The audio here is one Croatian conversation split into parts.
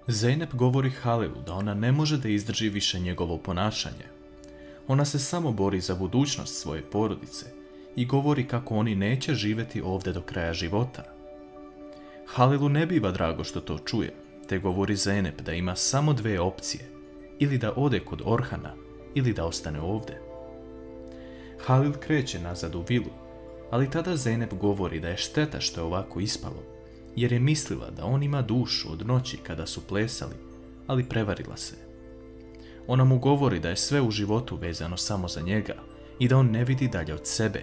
Zeynep govori Halilu da ona ne može da izdrži više njegovo ponašanje. Ona se samo bori za budućnost svoje porodice i govori kako oni neće živjeti ovdje do kraja života. Halilu ne biva drago što to čuje, te govori Zeynep da ima samo dvije opcije, ili da ode kod Orhana, ili da ostane ovdje. Halil kreće nazad u vilu, ali tada Zeynep govori da je šteta što je ovako ispalo, jer je mislila da on ima dušu od noći kada su plesali, ali prevarila se. Ona mu govori da je sve u životu vezano samo za njega i da on ne vidi dalje od sebe.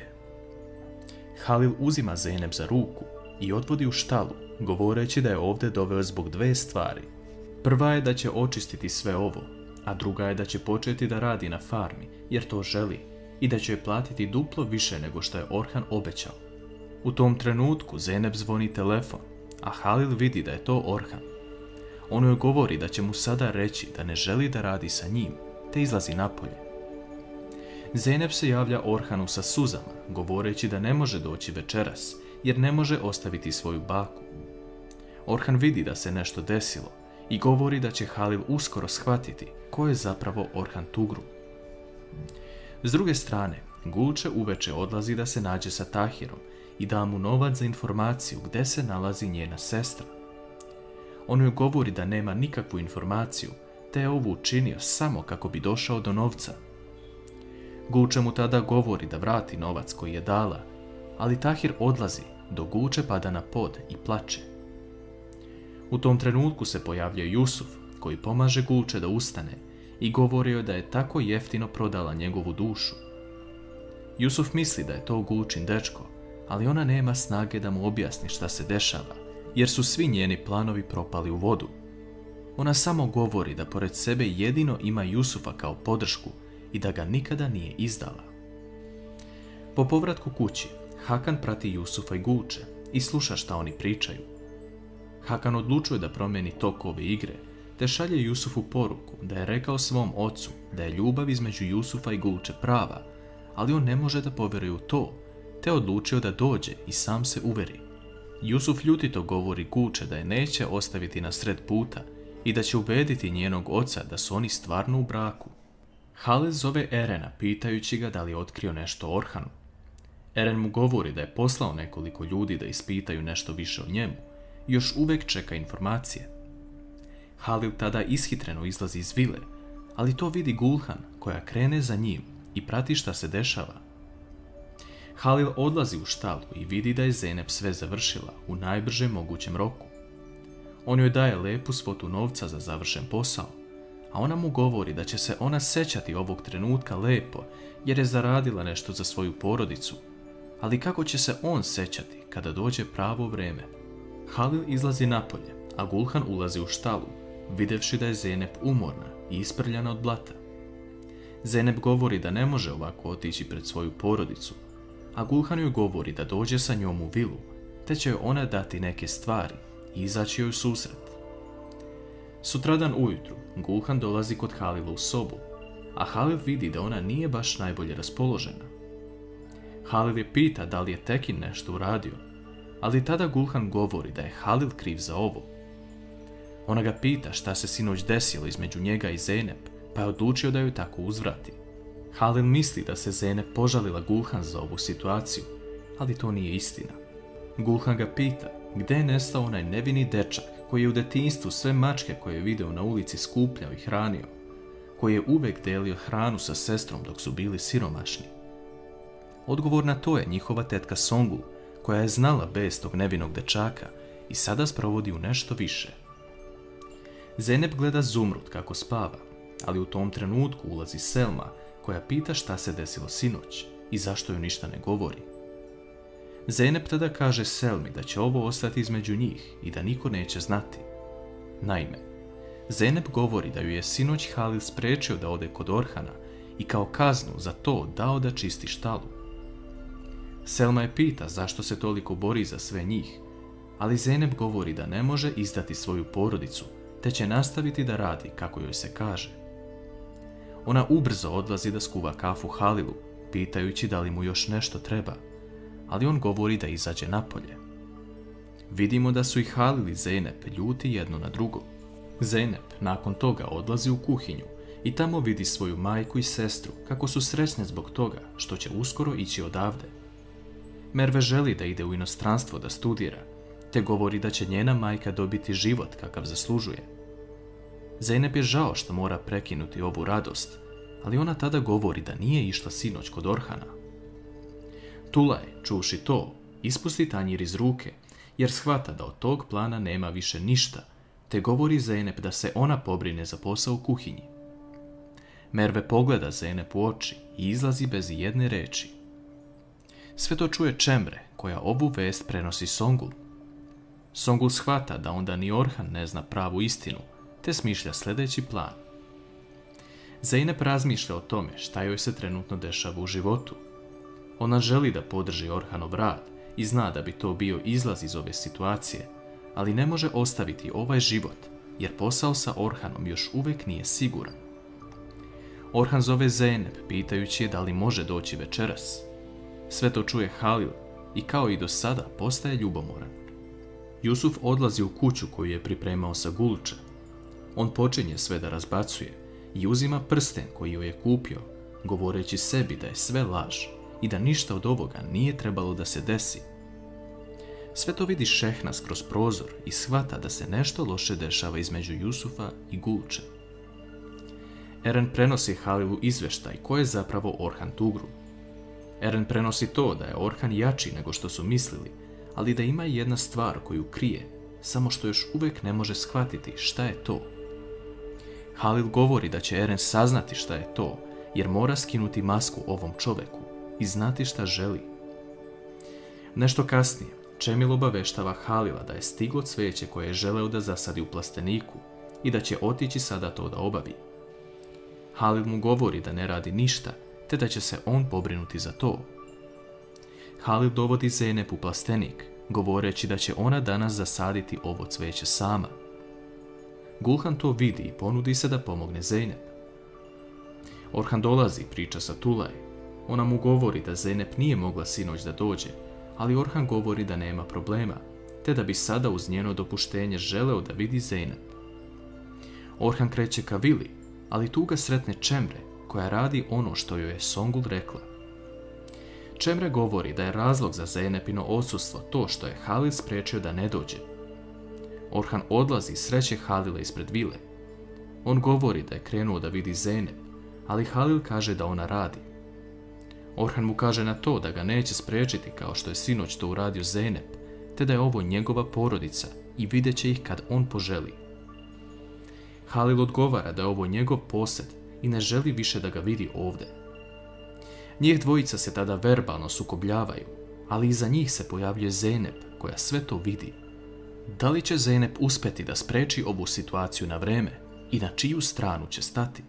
Halil uzima Zeynep za ruku i odvodi u štalu, govoreći da je ovdje doveo zbog dvije stvari. Prva je da će očistiti sve ovo, a druga je da će početi da radi na farmi, jer to želi, i da će joj platiti duplo više nego što je Orhan obećao. U tom trenutku Zeynep zvoni telefon, a Halil vidi da je to Orhan. On joj govori da će mu sada reći da ne želi da radi sa njim, te izlazi napolje. Zeynep se javlja Orhanu sa suzama, govoreći da ne može doći večeras, jer ne može ostaviti svoju baku. Orhan vidi da se nešto desilo i govori da će Halil uskoro shvatiti ko je zapravo Orhan Tugru. S druge strane, Gulče uveče odlazi da se nađe sa Tahirom i da mu novac za informaciju gde se nalazi njena sestra. On joj govori da nema nikakvu informaciju, te je ovo učinio samo kako bi došao do novca. Gulče mu tada govori da vrati novac koji je dala, ali Tahir odlazi, dok Gulče pada na pod i plače. U tom trenutku se pojavljuje Jusuf, koji pomaže Gulče da ustane i govori joj da je tako jeftino prodala njegovu dušu. Jusuf misli da je to Gulčin dečko, ali ona nema snage da mu objasni šta se dešava, jer su svi njeni planovi propali u vodu. Ona samo govori da pored sebe jedino ima Jusufa kao podršku i da ga nikada nije izdala. Po povratku kući, Hakan prati Jusufa i Gulče i sluša šta oni pričaju. Hakan odlučuje da promijeni tok ove igre, te šalje Jusufu poruku da je rekao svom ocu da je ljubav između Jusufa i Gulče prava, ali on ne može da povjeruje u to, te odlučio da dođe i sam se uveri. Jusuf ljutito govori Gulče da je neće ostaviti na sred puta i da će ubediti njenog oca da su oni stvarno u braku. Halil zove Erena pitajući ga da li je otkrio nešto o Orhanu. Eren mu govori da je poslao nekoliko ljudi da ispitaju nešto više o njemu i još uvijek čeka informacije. Halil tada ishitreno izlazi iz vile, ali to vidi Gulhan koja krene za njim i prati šta se dešava. Halil odlazi u štalu i vidi da je Zeynep sve završila u najbržem mogućem roku. On joj daje lepu svotu novca za završen posao, a ona mu govori da će se ona sećati ovog trenutka lepo jer je zaradila nešto za svoju porodicu, ali kako će se on sećati kada dođe pravo vreme. Halil izlazi napolje, a Gulhan ulazi u štalu, videvši da je Zeynep umorna i isprljana od blata. Zeynep govori da ne može ovako otići pred svoju porodicu, a Gulhan joj govori da dođe sa njom u vilu, te će joj ona dati neke stvari i izaći joj u susret. Sutradan ujutru Gulhan dolazi kod Halila u sobu, a Halil vidi da ona nije baš najbolje raspoložena. Halil je pita da li je Tekin nešto uradio, ali tada Gulhan govori da je Halil kriv za ovo. Ona ga pita šta se sinoć desilo između njega i Zeynep, pa je odlučio da joj tako uzvrati. Halil misli da se Zeynep požalila Gulhan za ovu situaciju, ali to nije istina. Gulhan ga pita gdje je nestao onaj nevini dečak koji je u detinjstvu sve mačke koje je video na ulici skupljao i hranio, koji je uvijek delio hranu sa sestrom dok su bili siromašni. Odgovor na to je njihova tetka Songul, koja je znala bez tog nevinog dečaka i sada sprovodi u nešto više. Zeynep gleda Zumrud kako spava, ali u tom trenutku ulazi Selma koja pita šta se desilo sinoć i zašto joj ništa ne govori. Zeynep tada kaže Selmi da će ovo ostati između njih i da niko neće znati. Naime, Zeynep govori da ju je sinoć Halil sprečio da ode kod Orhana i kao kaznu za to dao da čisti štalu. Selma je pita zašto se toliko bori za sve njih, ali Zeynep govori da ne može izdati svoju porodicu, te će nastaviti da radi kako joj se kaže. Ona ubrzo odlazi da skuva kafu Halilu, pitajući da li mu još nešto treba, ali on govori da izađe napolje. Vidimo da su i Halil i Zeynep ljuti jedno na drugo. Zeynep nakon toga odlazi u kuhinju i tamo vidi svoju majku i sestru kako su srećne zbog toga što će uskoro ići odavde. Merve želi da ide u inostranstvo da studira, te govori da će njena majka dobiti život kakav zaslužuje. Zeynep je žao što mora prekinuti ovu radost, ali ona tada govori da nije išla sinoć kod Orhana. Tulaj, čuvši to, ispusti tanjir iz ruke, jer shvata da od tog plana nema više ništa, te govori Zeynep da se ona pobrine za posao u kuhinji. Merve pogleda Zeynep u oči i izlazi bez jedne reči. Sve to čuje Cemre, koja ovu vest prenosi Songul. Songul shvata da onda ni Orhan ne zna pravu istinu, te smišlja sljedeći plan. Zeynep razmišlja o tome šta joj se trenutno dešava u životu. Ona želi da podrži Orhanov rad i zna da bi to bio izlaz iz ove situacije, ali ne može ostaviti ovaj život, jer posao sa Orhanom još uvijek nije siguran. Orhan zove Zeynep pitajući je da li može doći večeras. Sve to čuje Halil i kao i do sada postaje ljubomoran. Jusuf odlazi u kuću koju je pripremao sa Gulče. On počinje sve da razbacuje i uzima prsten koji joj je kupio, govoreći sebi da je sve laž i da ništa od ovoga nije trebalo da se desi. Sve to vidi Šehnas kroz prozor i shvata da se nešto loše dešava između Jusufa i Gulče. Eren prenosi Halilu izveštaj ko je zapravo Orhan Tugru. Eren prenosi to da je Orhan jači nego što su mislili, ali da ima jedna stvar koju krije, samo što još uvijek ne može shvatiti šta je to. Halil govori da će Eren saznati šta je to, jer mora skinuti masku ovom čoveku i znati šta želi. Nešto kasnije, Cemil obaveštava Halila da je stiglo cvijeće koje je želeo da zasadi u plasteniku i da će otići sada to da obavi. Halil mu govori da ne radi ništa, te da će se on pobrinuti za to. Halil dovodi Zeynep u plastenik, govoreći da će ona danas zasaditi ovo cvijeće sama. Gulhan to vidi i ponudi se da pomogne Zeynep. Orhan dolazi, priča sa Tulaj. Ona mu govori da Zeynep nije mogla sinoć da dođe, ali Orhan govori da nema problema, te da bi sada uz njeno dopuštenje želeo da vidi Zeynep. Orhan kreće ka vili, ali tu ga sretne Cemre, koja radi ono što joj je Songul rekla. Cemre govori da je razlog za Zeynepino odsustvo to što je Halil spriječio da ne dođe. Orhan odlazi i sreće Halila ispred vile. On govori da je krenuo da vidi Zeynep, ali Halil kaže da ona radi. Orhan mu kaže na to da ga neće spriječiti kao što je sinoć to uradio Zeynep, te da je ovo njegova porodica i vidjet će ih kad on poželi. Halil odgovara da je ovo njegov posed i ne želi više da ga vidi ovdje. Njih dvojica se tada verbalno sukobljavaju, ali iza njih se pojavljuje Zeynep koja sve to vidi. Da li će Zeynep uspjeti da spreči ovu situaciju na vreme i na čiju stranu će stati?